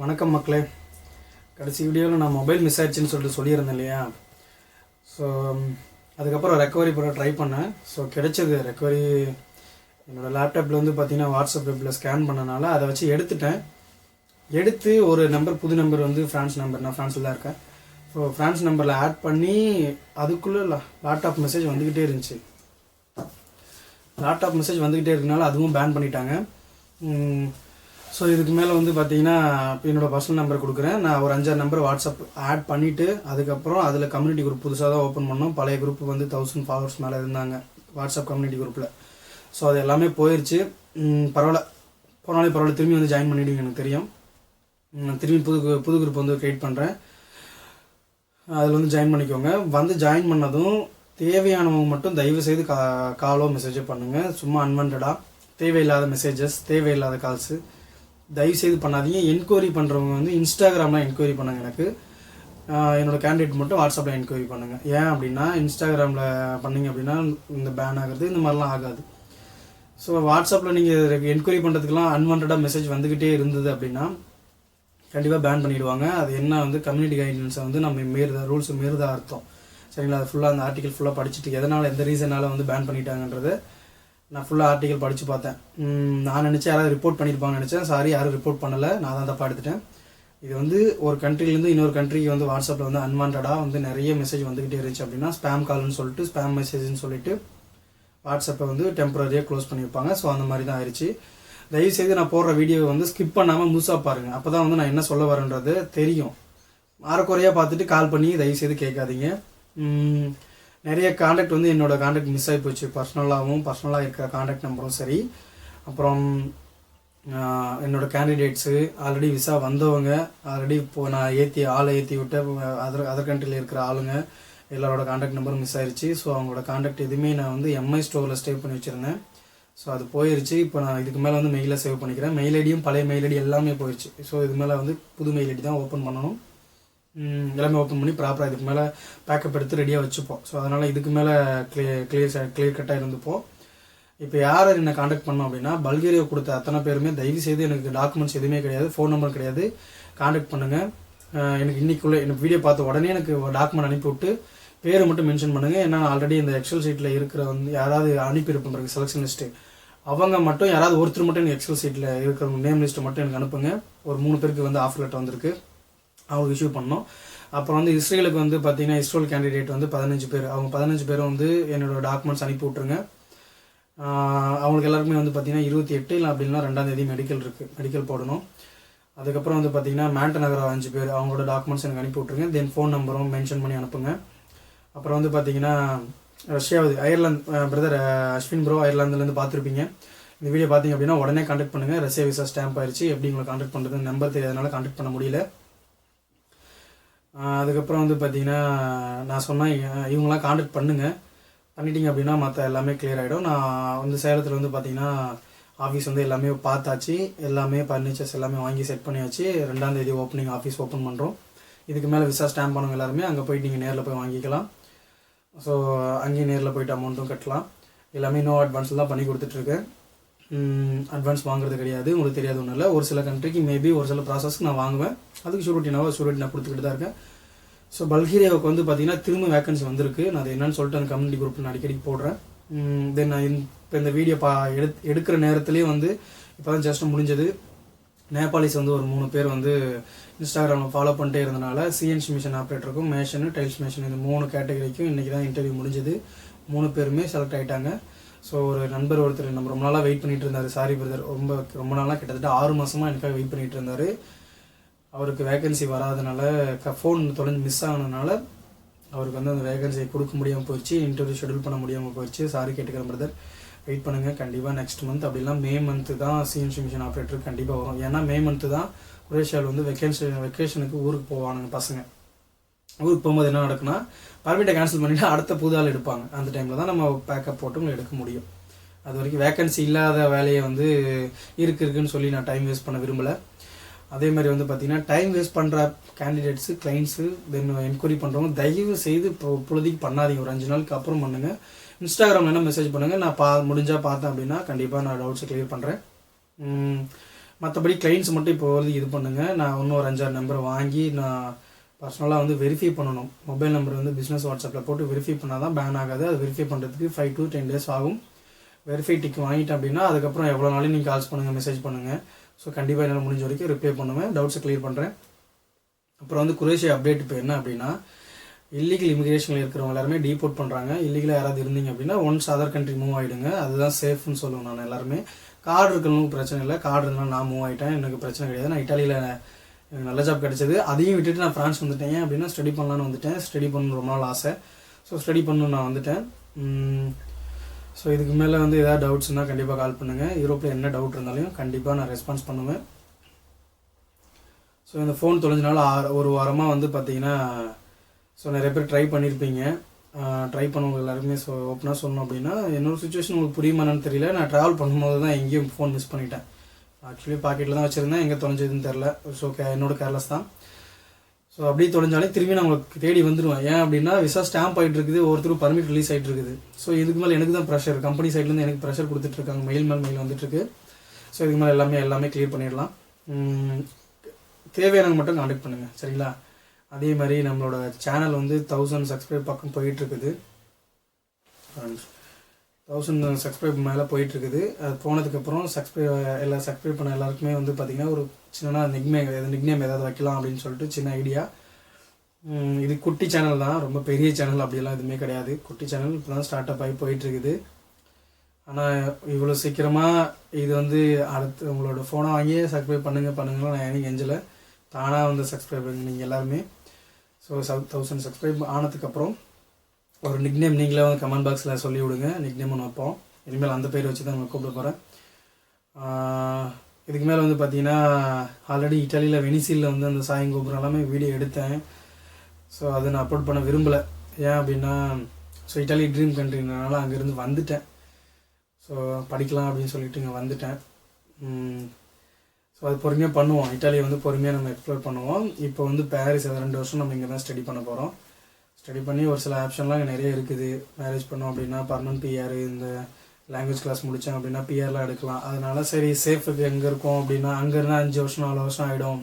வணக்கம் மக்களே. கடைசி வீடியோவில் நான் மொபைல் மிஸ் ஆயிடுச்சுன்னு சொல்லியிருந்தேன் இல்லையா? ஸோ அதுக்கப்புறம் ரெக்கவரி பண்ண ட்ரை பண்ணேன். ஸோ கிடைச்சது ரெக்கவரி. என்னோடய லேப்டாப்பில் வந்து பார்த்திங்கன்னா வாட்ஸ்அப் வெப்பில் ஸ்கேன் பண்ணனால அதை வச்சு எடுத்து ஒரு நம்பர், புது நம்பர் வந்து ஃப்ரான்ஸ் நம்பர், நான் ஃப்ரான்ஸில் தான் இருக்கேன். ஸோ ஃப்ரான்ஸ் நம்பரில் ஆட் பண்ணி அதுக்குள்ளே லேப்டாப் மெசேஜ் வந்துக்கிட்டே இருந்துச்சு. லேப்டாப் மெசேஜ் வந்துக்கிட்டே இருக்கனால அதுவும் பேன் பண்ணிட்டாங்க. ஸோ இதுக்கு மேலே வந்து பார்த்தீங்கன்னா என்னோடய பர்சனல் நம்பர் கொடுக்குறேன். நான் ஒரு 5-6 நம்பர் வாட்ஸ்அப் ஆட் பண்ணிவிட்டு அதுக்கப்புறம் அதில் கம்யூனிட்டி குரூப் புதுசாக தான் ஓப்பன் பண்ணோம். பழைய குரூப் வந்து 1000 ஃபாலோவர்ஸ் மேலே இருந்தாங்க வாட்ஸ்அப் கம்யூனிட்டி குரூப்பில். ஸோ அது எல்லாமே போயிடுச்சு. பரவாயில்ல, போனாலே பரவாயில்ல. திரும்பி வந்து ஜாயின் பண்ணிவிடுங்க, எனக்கு தெரியும். திரும்பி புது குரூப் வந்து க்ரியேட் பண்ணுறேன். அதில் வந்து ஜாயின் பண்ணிக்கோங்க. வந்து ஜாயின் பண்ணதும் தேவையானவங்க மட்டும் தயவு செய்து காலோ மெசேஜோ பண்ணுங்கள். சும்மா அன்வான்டாக தேவையில்லாத மெசேஜஸ், தேவையில்லாத கால்ஸு தயவுசெய்து பண்ணாதீங்க. என்கொயரி பண்ணுறவங்க வந்து இன்ஸ்டாகிராமில் என்கொயரி பண்ணுங்கள். எனக்கு என்னோடய கேண்டிடேட் மட்டும் வாட்ஸ்அப்பில் என்கொயரி பண்ணுங்கள். ஏன் அப்படின்னா இன்ஸ்டாகிராமில் பண்ணிங்க அப்படின்னா இந்த பேன் ஆகிறது இந்த மாதிரிலாம் ஆகாது. ஸோ வாட்ஸ்அப்பில் நீங்கள் என்கொயரி பண்ணுறதுக்கெலாம் அன்வான்டாக மெசேஜ் வந்துக்கிட்டே இருந்தது அப்படின்னா கண்டிப்பாக பேன் பண்ணிவிடுவாங்க. அது என்ன வந்து கம்யூனிட்டி கைட்லைன்ஸை வந்து நம்ம ரூல்ஸ் மீறுதா அர்த்தம். சரிங்களா? அது ஃபுல்லாக அந்த ஆர்டிக்கல் ஃபுல்லாக படிச்சுட்டு எதனால், எந்த ரீசனால் வந்து பேன் பண்ணிட்டாங்கன்றது நான் ஃபுல்லாக ஆர்டிக்கல் படித்து பார்த்தேன். நான் நினச்சேன் யாராவது ரிப்போர்ட் பண்ணியிருப்பாங்கன்னு நினச்சேன். சாரி, யாரும் ரிப்போர்ட் பண்ணலை, நான் தான் தப்பாக எடுத்துட்டேன். இது வந்து ஒரு கண்ட்ரிலேருந்து இன்னொரு கண்ட்ரிக்கு வந்து வாட்ஸ்அப்பில் வந்து அன்வான்டாக வந்து நிறைய மெசேஜ் வந்துக்கிட்டே இருந்துச்சு அப்படின்னா ஸ்பேம் கால்னு சொல்லிட்டு, ஸ்பேம் மெசேஜ்னு சொல்லிட்டு வாட்ஸ்அப்பை வந்து டெம்பரரியாக க்ளோஸ் பண்ணியிருப்பாங்க. ஸோ அந்த மாதிரி தான் ஆயிடுச்சு. தயவுசெய்து நான் போடுற வீடியோவை வந்து ஸ்கிப் பண்ணாமல் முழுசாக பாருங்கள். அப்போ தான் வந்து நான் என்ன சொல்ல வரேன்றது தெரியும். அரைக்குறையாக பார்த்துட்டு கால் பண்ணி தயவுசெய்து கேட்காதீங்க. நிறைய காண்டாக்ட் வந்து என்னோடய காண்டாக்ட் மிஸ் ஆகி போச்சு. பர்சனலாக இருக்கிற காண்டாக்ட் நம்பரும் சரி, அப்புறம் என்னோடய கேண்டிடேட்ஸு, ஆல்ரெடி விசா வந்தவங்க, ஆல்ரெடி இப்போது நான் ஆளை ஏற்றி விட்ட அதர் கண்ட்ரியில் இருக்கிற ஆளுங்க எல்லாரோட காண்டாக்ட் நம்பரும் மிஸ் ஆயிடுச்சு. ஸோ அவங்களோட காண்டாக்ட் எதுவுமே நான் வந்து எம்ஐ ஸ்டோரில் சேவ் பண்ணி வச்சுருந்தேன். ஸோ அது போயிடுச்சு. இப்போ நான் இதுக்கு மேலே வந்து மெயிலில் சேவ் பண்ணிக்கிறேன். மெயில் ஐடியும் பழைய மெயில் ஐடி எல்லாமே போயிடுச்சு. ஸோ இது மேலே வந்து புது மெயில் ஐடி தான் ஓப்பன் பண்ணணும். எல்லாமே ஓப்பன் பண்ணி ப்ராப்பராக இதுக்கு மேலே பேக்கப் எடுத்து ரெடியாக வச்சுப்போம். ஸோ அதனால் இதுக்கு மேலே கிளியர் கட்டாக இருந்துப்போம். இப்போ யார் என்னை காண்டாக்ட் பண்ணோம் அப்படின்னா பல்கேரியா கொடுத்த அத்தனை பேருமே தயவு செய்து எனக்கு டாக்குமெண்ட்ஸ் எதுவுமே கிடையாது, ஃபோன் நம்பர் கிடையாது, காண்டாக்ட் பண்ணுங்கள். எனக்கு இன்றைக்குள்ளே எனக்கு வீடியோ பார்த்த உடனே எனக்கு டாக்குமெண்ட் அனுப்பிவிட்டு பேரை மட்டும் மென்ஷன் பண்ணுங்கள். ஏன்னா ஆல்ரெடி இந்த எக்ஸல் சீட்டில் இருக்கிற வந்து யாராவது அனுப்பியிருப்பேன் செலெக்ஷன் லிஸ்ட்டு, அவங்க மட்டும் யாராவது ஒருத்தர் மட்டும் எனக்கு எக்ஸல் சீட்டில் இருக்கிறவங்க நேம் லிஸ்ட்டை மட்டும் எனக்கு அனுப்புங்க. ஒரு 3 பேருக்கு வந்து ஆஃபர் லெட்டர் வந்திருக்கு, அவங்களுக்கு இஷ்யூ பண்ணோம். அப்புறம் வந்து இஸ்ரேலுக்கு வந்து பார்த்தீங்கன்னா இஸ்ரேல் கேண்டிடேட் வந்து 15 பேர், அவங்க 15 பேரும் வந்து என்னோடய டாக்குமெண்ட்ஸ் அனுப்பி விட்ருங்க. அவங்களுக்கு எல்லாருக்குமே வந்து பார்த்தீங்கன்னா 28 இல்லை அப்படின்னா 2ஆம் தேதி மெடிக்கல் போடணும். அதுக்கப்புறம் வந்து பார்த்தீங்கன்னா மேண்டநகர் 5 பேர், அவங்களோட டாக்குமெண்ட்ஸ் எனக்கு அனுப்பி விட்ருங்க. தென் ஃபோன் நம்பரும் மென்ஷன் பண்ணி அனுப்புங்க. அப்புறம் வந்து பார்த்தீங்கன்னா ரஷ்யாவது அயர்லாந்து பிரதர் அஸ்வின் ப்ரோ அயர்லாந்துலேருந்து பார்த்துருப்பீங்க. இந்த வீடியோ பார்த்தீங்க அப்படின்னா உடனே கான்டாக்ட் பண்ணுங்கள். ரஷ்யா விசா ஸ்டாம்ப் ஆயிடுச்சு. எப்படி உங்களை கான்டாக்ட் பண்ணுறது, நம்பர் தெரியாதனால கான்டாக்ட் பண்ண முடியல. அதுக்கப்புறம் வந்து பார்த்தீங்கன்னா நான் சொன்னேன் இவங்களாம் காண்டாக்ட் பண்ணிட்டீங்க அப்படின்னா மற்ற எல்லாமே கிளியர் ஆகிடும். நான் வந்து சேலத்தில் வந்து பார்த்தீங்கன்னா ஆஃபீஸ் வந்து எல்லாமே பார்த்தாச்சு, எல்லாமே ஃபர்னிச்சர்ஸ் எல்லாமே வாங்கி செட் பண்ணியாச்சு. 2ஆம் தேதி ஓப்பனிங் ஆஃபீஸ் ஓப்பன் பண்ணுறோம். இதுக்கு மேலே விசா ஸ்டாம்ப் பண்ணுங்க எல்லாருமே அங்கே போயிட்டு நீங்கள் நேரில் போய் வாங்கிக்கலாம். ஸோ அங்கேயும் நேரில் போய்ட்டு அமௌண்ட்டும் கட்டலாம். எல்லாமே நோ அட்வான்ஸில் தான் பண்ணி கொடுத்துட்ருக்கேன். அட்வான்ஸ் வாங்குறது கிடையாது. உங்களுக்கு தெரியாது ஒன்றும் இல்லை. ஒரு சில கண்ட்ரிக்கு மேபி ஒரு சில ப்ராசஸ்க்கு நான் வாங்குவேன். அதுக்கு ஷூரிட்டி நான் கொடுத்துக்கிட்டு தான் இருக்கேன். ஸோ பல்கேரியாவுக்கு வந்து பார்த்தீங்கன்னா திரும்ப வேக்கன்சி வந்திருக்கு. நான் அது என்னன்னு சொல்லிட்டு அந்த கம்யூனிட்டி குரூப்பில் நான் அடிக்கடி போடுறேன். தென் நான் இப்போ இந்த வீடியோ எடுக்கிற நேரத்துலேயே வந்து இப்போ தான் ஜஸ்ட் முடிஞ்சது. நேபாளிஸ் வந்து ஒரு 3 பேர் வந்து இன்ஸ்டாகிராமில் ஃபாலோ பண்ணிட்டே இருந்தனால சிஎன்சி மிஷின் ஆப்ரேட்டருக்கும் மேஷனு டைல்ஸ் மேஷன் இந்த 3 கேட்டகரிக்கும் இன்றைக்கி தான் இன்டர்வியூ முடிஞ்சது. 3 பேருமே செலக்ட் ஆகிட்டாங்க. ஸோ ஒரு நண்பர் ஒருத்தர் நம்ம ரொம்ப நாளாக வெயிட் பண்ணிகிட்டு இருந்தார். சாரி பிரதர், ரொம்ப நாளாக கிட்டத்தட்ட 6 மாதமாக எனக்காக வெயிட் பண்ணிகிட்டு இருந்தார். அவருக்கு வேகன்சி வராதனால ஃபோன் தொடர்ந்து மிஸ் ஆனதுனால அவருக்கு வந்து அந்த வேகன்சியை கொடுக்க முடியாமல் போயிடுச்சு. இன்டர்வியூ ஷெடியூல் பண்ண முடியாமல் போயிடுச்சு. சாரி கேட்டுக்கிறேன் பிரதர். வெயிட் பண்ணுங்கள். கண்டிப்பாக நெக்ஸ்ட் மந்த் அப்படிலாம் மே மந்த்து தான் சிஎன்சி மிஷின் ஆப்ரேட்டர் கண்டிப்பாக வரும். ஏன்னா மே மந்த்து தான் குரேஷியாவில் வந்து வெக்கேஷனுக்கு ஊருக்கு போவானுங்க பசங்க. ஊருக்கு போகும்போது என்ன நடக்குன்னா பர்மிட்டை கேன்சல் பண்ணிவிட்டு அடுத்த புது ஆள் எடுப்பாங்க. அந்த டைமில் தான் நம்ம பேக்கப் போட்டு உங்களை எடுக்க முடியும். அது வரைக்கும் வேக்கன்சி இல்லாத வேலையை வந்து இருக்குன்னு சொல்லி நான் டைம் வேஸ்ட் பண்ண விரும்பலை. அதே மாதிரி வந்து பார்த்திங்கன்னா டைம் வேஸ்ட் பண்ணுற கேண்டிடேட்ஸு, கிளைண்ட்ஸு, தென் என்கொயரி பண்ணுறவங்க தயவு செய்து இப்போ இப்பொழுதைக்கு பண்ணாதீங்க. ஒரு 5 நாளுக்கு அப்புறம் பண்ணுங்கள். இன்ஸ்டாகிராமில் என்ன மெசேஜ் பண்ணுங்கள். நான் முடிஞ்சால் பார்த்தேன் அப்படின்னா கண்டிப்பாக நான் டவுட்ஸை கிளியர் பண்ணுறேன். மற்றபடி கிளைண்ட்ஸ் மட்டும் இப்போ இது பண்ணுங்கள். நான் இன்னும் ஒரு 5-6 நம்பரை வாங்கி நான் பர்சனலாக வந்து வெரிஃபை பண்ணணும். மொபைல் நம்பர் வந்து பிஸ்னஸ் வாட்ஸ்அப்பில் போட்டு வெரிஃபை பண்ணால் தான் பேன் ஆகாது. அது வெரிஃபை பண்ணுறதுக்கு 5 to 10 days ஆகும். வெரிஃபை டிக் வாங்கிட்டேன் அப்படின்னா அதுக்கப்புறம் எவ்வளோ நாளையும் நீங்கள் கால்ஸ் பண்ணுங்கள், மெசேஜ் பண்ணுங்கள். ஸோ கண்டிப்பாக என்னால் முடிஞ்ச வரைக்கும் ரிப்ளை பண்ணுவேன், டவுட்ஸை கிளியர் பண்ணுறேன். அப்புறம் வந்து குரேஷியா அப்டேட் இப்போ என்ன அப்படின்னா, இல்லீகல் இமிகிரேஷனில் இருக்கிறவங்க எல்லாருமே டீபோர்ட் பண்ணுறாங்க. இல்லீகலாக யாராவது இருந்தீங்க அப்படின்னா ஒன்ஸ் அதர் கண்ட்ரி மூவ் ஆகிடுங்க. அதுதான் சேஃப்னு சொல்லுவேன் நான் எல்லாருமே. கார்டு இருக்கிறவங்களுக்கு பிரச்சனை இல்லை, கார்டு இருந்தாலும் நான் மூவ் ஆகிட்டேன், எனக்கு பிரச்சனை கிடையாது. நான் இட்டாலியில் எனக்கு நல்ல ஜாப் கிடச்சிது, அதையும் விட்டுட்டு நான் ஃப்ரான்ஸ் வந்துட்டேன். ஏன் அப்படின்னா ஸ்டடி பண்ணலான்னு வந்துட்டேன். ஸ்டடி பண்ணணும் ரொம்ப நாள் ஆசை. ஸோ ஸ்டடி பண்ணணும் நான் வந்துட்டேன். ஸோ இதுக்கு மேலே வந்து எதாவது டவுட்ஸ்னால் கண்டிப்பாக கால் பண்ணுங்கள். யூரோப்பில் என்ன டவுட் இருந்தாலும் கண்டிப்பாக நான் ரெஸ்பான்ஸ் பண்ணுவேன். ஸோ இந்த ஃபோன் தொலைஞ்சனால ஒரு வாரமாக வந்து பார்த்தீங்கன்னா, ஸோ நிறைய பேர் ட்ரை பண்ணியிருப்பீங்க. ட்ரை பண்ணவங்க எல்லாருமே ஓப்பனாக சொல்லணும் அப்படின்னா, என்னோட சுச்சுவேஷன் உங்களுக்கு புரியுமான்னு தெரியல. நான் ட்ராவல் பண்ணும்போது தான் எங்கேயும் ஃபோன் மிஸ் பண்ணிட்டேன். ஆக்சுவலி பாக்கெட்டில் தான் வச்சுருந்தேன், எங்கே தொலைஞ்சதுன்னு தெரில. ஸோ என்னோட கேர்லெஸ் தான். ஸோ அப்படியே தொலைஞ்சாலே திரும்பி நான் உங்களுக்கு தேடி வந்துடுவேன். ஏன் அப்படின்னா விசா ஸ்டாம்ப் ஆகிட்டு இருக்குது, ஒருத்தருக்கு பர்மிட் ரிலீஸ் ஆகிட்டு இருக்குது. ஸோ இதுக்கு மேலே எனக்கு தான் ப்ரெஷர், கம்பெனி சைட்லேருந்து எனக்கு ப்ரெஷர் கொடுத்துட்ருக்காங்க, மெயில் மேல் மெயில் வந்துட்டுருக்கு. ஸோ இதுக்கு மேலே எல்லாமே கிளியர் பண்ணிடலாம். தேவையானவங்க மட்டும் கான்டாக்ட் பண்ணுங்கள், சரிங்களா? அதே மாதிரி நம்மளோட சேனல் வந்து 1000 சப்ஸ்கிரைப் பக்கம் போயிட்டுருக்குது. 1000 சப்ஸ்கிரைப் மேலே போயிட்டுருக்குது. அது போனதுக்கப்புறம் எல்லாம் சப்ஸ்கிரைப் பண்ண எல்லாருக்குமே வந்து பார்த்திங்கன்னா ஒரு சின்ன நிக்நேம் ஏதாவது வைக்கலாம் அப்படின்னு சொல்லிட்டு சின்ன ஐடியா. இது குட்டி சேனல் தான், ரொம்ப பெரிய சேனல் அப்படியெல்லாம் எதுவுமே கிடையாது. குட்டி சேனல் இப்போ தான் ஸ்டார்ட் அப் ஆகி போயிட்டுருக்குது. ஆனால் இவ்வளோ சீக்கிரமாக இது வந்து அடுத்து உங்களோட ஃபோனை வாங்கி சப்ஸ்கிரைப் பண்ணுங்கலாம் நான் எனக்கு எஞ்சலை. தானாக வந்து சப்ஸ்கிரைப் நீங்கள் எல்லாருமே. ஸோ 1000 சப்ஸ்கிரைப் ஆனதுக்கப்புறம் ஒரு நிக்நேம் நீங்களே வந்து கமெண்ட் பாக்ஸில் சொல்லி விடுங்க. நிக்நேம் ஒன்று வைப்போம். இனிமேல் அந்த பேர் வச்சு தான் நான் கூப்பிட போகிறேன். இதுக்கு மேலே வந்து பார்த்தீங்கன்னா, ஆல்ரெடி இட்டாலியில் வெனிசியில் வந்து அந்த சாயங்கோபுரம் எல்லாமே வீடியோ எடுத்தேன். ஸோ அதை நான் அப்லோட் பண்ண விரும்பலை. ஏன் அப்படின்னா, ஸோ இட்டாலி ட்ரீம் கண்ட்ரினால அங்கேருந்து வந்துட்டேன். ஸோ படிக்கலாம் அப்படின்னு சொல்லிட்டு இங்கே வந்துட்டேன். ஸோ அது பொறுமையாக பண்ணுவோம். இட்டாலியை வந்து பொறுமையாக நம்ம எக்ஸ்ப்ளோர் பண்ணுவோம். இப்போ வந்து பாரிஸ் 2 வருஷம் நம்ம இங்கே தான் ஸ்டடி பண்ண போகிறோம். ஸ்டடி பண்ணி ஒரு சில ஆப்ஷன்லாம் இங்கே நிறைய இருக்குது. மேரேஜ் பண்ணோம் அப்படின்னா பர்மனன்ட் பிஆர், இந்த லாங்குவேஜ் கிளாஸ் முடித்தேன் அப்படின்னா பிஆர்லாம் எடுக்கலாம். அதனால சரி சேஃபுக்கு எங்கே இருக்கோம் அப்படின்னா, அங்கேருந்து 5 வருஷம் 4 வருஷம் ஆகிடும்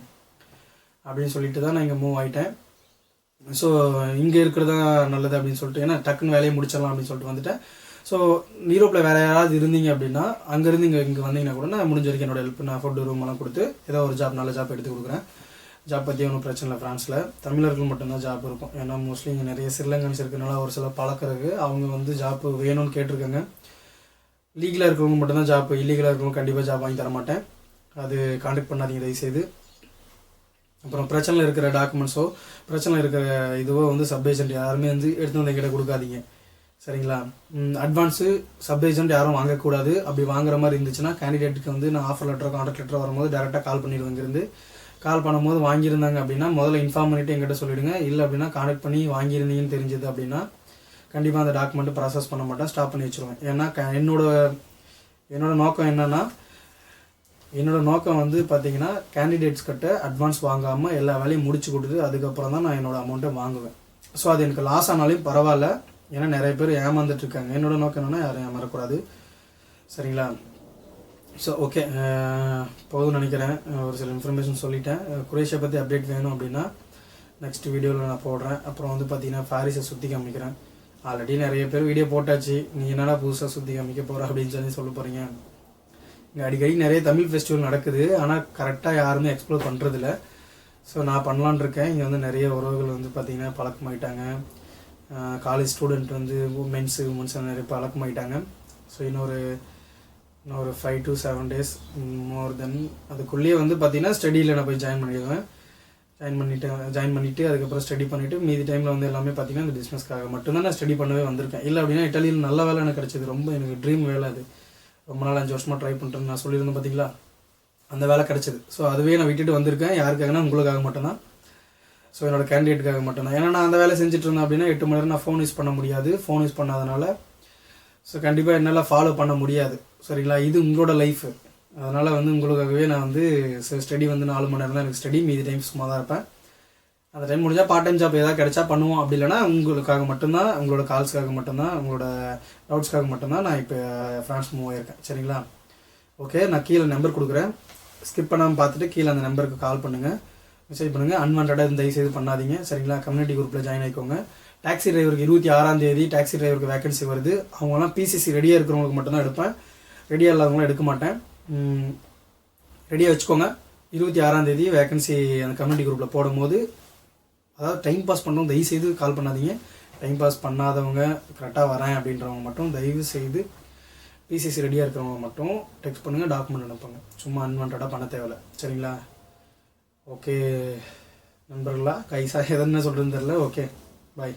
அப்படின்னு சொல்லிட்டு தான் நான் இங்கே மூவ் ஆகிட்டேன். ஸோ இங்கே இருக்கிறதா நல்லது அப்படின்னு சொல்லிட்டு, ஏன்னா டக்குன்னு வேலையை முடிச்சிடலாம் அப்படின்னு சொல்லிட்டு வந்துட்டேன். ஸோ யூரோப்பில் வேறு யாராவது இருந்தீங்க அப்படின்னா அங்கேருந்து இங்கே வந்தீங்கன்னா கூட நான் முடிஞ்ச வரைக்கும் என்னோட ஹெல்ப், நான் ஃபுட்டு ரூம் எல்லாம் கொடுத்து ஏதோ ஒரு ஜாப், நல்ல ஜாப் எடுத்து கொடுக்குறேன். ஜாப் பற்றி ஒன்றும் பிரச்சனை இல்லை. ஃப்ரான்ஸில் தமிழர்கள் மட்டும்தான் ஜாப் இருக்கும். ஏன்னா மோஸ்ட்லி இங்கே நிறைய ஸ்ரீலங்கன்ஸ் இருக்கிறனால ஒரு சில பழக்கிறதுக்கு அவங்க வந்து ஜாப் வேணும்னு கேட்டிருக்காங்க. லீகலாக இருக்கிறவங்க மட்டும்தான் ஜாப், இல்லீகலாக இருக்கிறவங்க கண்டிப்பாக ஜாப் வாங்கி தர மாட்டேன். அது கான்டாக்ட் பண்ணாதீங்க தயவுசெய்து. அப்புறம் பிரச்சனையில் இருக்கிற டாக்குமெண்ட்ஸோ பிரச்சனை இருக்கிற இதுவோ வந்து சப் ஏஜென்ட் யாருமே வந்து எடுத்து வந்து எங்கிட்ட கொடுக்காதீங்க, சரிங்களா? அட்வான்ஸு சப் ஏஜென்ட் யாரும் வாங்கக்கூடாது. அப்படி வாங்குற மாதிரி இருந்துச்சுன்னா கேண்டிடேட்டுக்கு வந்து நான் ஆஃபர் லெட்டரோ கான்ட்ராக்ட் லெட்டரோ வரும்போது டேரெக்டாக கால் பண்ணிடுவேன். இங்கேருந்து கால் பண்ணும்போது வாங்கியிருந்தாங்க அப்படின்னா முதல்ல இன்ஃபார்ம் பண்ணிவிட்டு எங்கிட்ட சொல்லிவிடுங்க. இல்லை அப்படின்னா கான்டாக்ட் பண்ணி வாங்கியிருந்தீங்கன்னு தெரிஞ்சது அப்படின்னா கண்டிப்பாக அந்த டாக்குமெண்ட்டு ப்ராசஸ் பண்ண மாட்டேன், ஸ்டாப் பண்ணி வச்சுருவேன். ஏன்னா என்னோட நோக்கம் என்னென்னா, என்னோட நோக்கம் வந்து பார்த்தீங்கன்னா கேண்டிடேட்ஸ் கிட்ட அட்வான்ஸ் வாங்காமல் எல்லா வேலையும் முடிச்சு கொடுத்து அதுக்கப்புறம் தான் நான் என்னோடய அமௌண்ட்டை வாங்குவேன். ஸோ அது எனக்கு லாஸ் ஆனாலும் பரவாயில்ல, ஏன்னா நிறைய பேர் ஏமாந்துட்டுருக்காங்க. என்னோட நோக்கம் என்னென்னா யாரும் ஏமாறக்கூடாது, சரிங்களா? ஸோ ஓகே, போதும்னு நினைக்கிறேன். ஒரு சில இன்ஃபர்மேஷன் சொல்லிட்டேன். குரேஷியா பற்றி அப்டேட் வேணும் அப்படின்னா நெக்ஸ்ட் வீடியோவில் நான் போடுறேன். அப்புறம் வந்து பார்த்தீங்கன்னா பாரிஸை சுற்றி காமிக்கிறேன். ஆல்ரெடி நிறைய பேர் வீடியோ போட்டாச்சு, நீ என்னடா புதுசாக சுற்றி காமிக்க போகிற அப்படின்னு சொல்ல போகிறீங்க. இங்கே அடிக்கடி நிறைய தமிழ் ஃபெஸ்டிவல் நடக்குது, ஆனால் கரெக்டாக யாருமே எக்ஸ்ப்ளோர் பண்ணுறதில்ல. ஸோ நான் பண்ணலான் இருக்கேன். இங்கே வந்து நிறைய உறவுகள் வந்து பார்த்திங்கன்னா பழக்கமாயிட்டாங்க. காலேஜ் ஸ்டூடெண்ட் வந்து உமன்ஸ் நிறைய பழக்கமாயிட்டாங்க. ஸோ இன்னொரு 5 to 7 days மோர் தென் அதுக்குள்ளேயே வந்து பார்த்திங்கன்னா ஸ்டடியில் நான் போய் ஜாயின் பண்ணிடுவேன். ஜாயின் பண்ணிவிட்டு அதுக்கப்புறம் ஸ்டடி பண்ணிவிட்டு மீதி டைமில் வந்து எல்லாமே பார்த்திங்கன்னா இந்த பிஸ்னஸ்க்காக மட்டும்தான் நான் ஸ்டடி பண்ணவே வந்திருக்கேன். இல்லை அப்படின்னா இட்டாலியில் நல்ல வேலை எனக்கு கிடச்சிது. ரொம்ப எனக்கு ட்ரீம் வேலை அது. ரொம்ப நாள் 5 வருஷமாக ட்ரை பண்ணுறேன்னு நான் சொல்லியிருந்தேன் பார்த்தீங்களா, அந்த வேலை கிடச்சிது. ஸோ அதுவே நான் விட்டுட்டு வந்திருக்கேன். யாருக்காகனா உங்களுக்காக மட்டும்தான். ஸோ என்னோடய கேண்டிடேட்டுக்காக மட்டும்தான். ஏன்னா நான் அந்த வேலை செஞ்சுட்டு இருந்தேன் அப்படின்னா 8 மணி நேரம் நான் ஃபோன் யூஸ் பண்ண முடியாது. ஃபோன் யூஸ் பண்ணாதனால ஸோ கண்டிப்பாக என்னால் ஃபாலோ பண்ண முடியாது, சரிங்களா? இது உங்களோட லைஃபு. அதனால் வந்து உங்களுக்காகவே நான் வந்து ஸ்டடி வந்து 4 மணி நேரம் தான் எனக்கு ஸ்டடி, மீதி டைம் சும்மா தான் இருப்பேன். அந்த டைம் முடிஞ்சால் பார்ட் டைம் ஜாப் ஏதாவது கிடைச்சா பண்ணுவோம். அப்படி இல்லைனா உங்களுக்காக மட்டும்தான், உங்களோட கால்ஸ்க்காக மட்டும்தான், உங்களோட டவுட்ஸ்க்காக மட்டும்தான் நான் இப்போ ஃப்ரான்ஸ் மூவ் ஆகியிருக்கேன், சரிங்களா? ஓகே, நான் கீழே நம்பர் கொடுக்குறேன். ஸ்கிப் பண்ணாமல் பார்த்துட்டு கீழே அந்த நம்பருக்கு கால் பண்ணுங்கள், மெசேஜ் பண்ணுங்கள். அன்வான்டாக இந்த தயவுசெய்து பண்ணாதீங்க சரிங்களா. கம்யூனிட்டி குரூப்பில் ஜாயின் ஆகிக்கோங்க. டாக்ஸி டிரைவருக்கு 26ஆம் தேதி டாக்ஸி டிரைவருக்கு வேகன்சி வருது. அவங்களாம் பிசிசி ரெடியாக இருக்கிறவங்களுக்கு மட்டும்தான் எடுப்பேன், ரெடியாக இல்லாதவங்களாம் எடுக்க மாட்டேன். ரெடியாக வச்சுக்கோங்க. 26ஆம் தேதி வேகன்சி அந்த கம்யூனிட்டி குரூப்பில் போடும்போது, அதாவது டைம் பாஸ் பண்ணணும் தயவு செய்து கால் பண்ணாதீங்க. டைம் பாஸ் பண்ணாதவங்க, கரெக்டாக வரேன் அப்படின்றவங்க மட்டும் தயவு செய்து பிசிசி ரெடியாக இருக்கிறவங்க மட்டும் டெக்ஸ்ட் பண்ணுங்கள், டாக்குமெண்ட் அனுப்புங்க. சும்மா அன்வான்டாக பண்ண தேவையில்லை சரிங்களா. ஓகே நண்பர்களா, கைசா எதுன்னு சொல்கிறதுன்னு தெரில. Okay bye.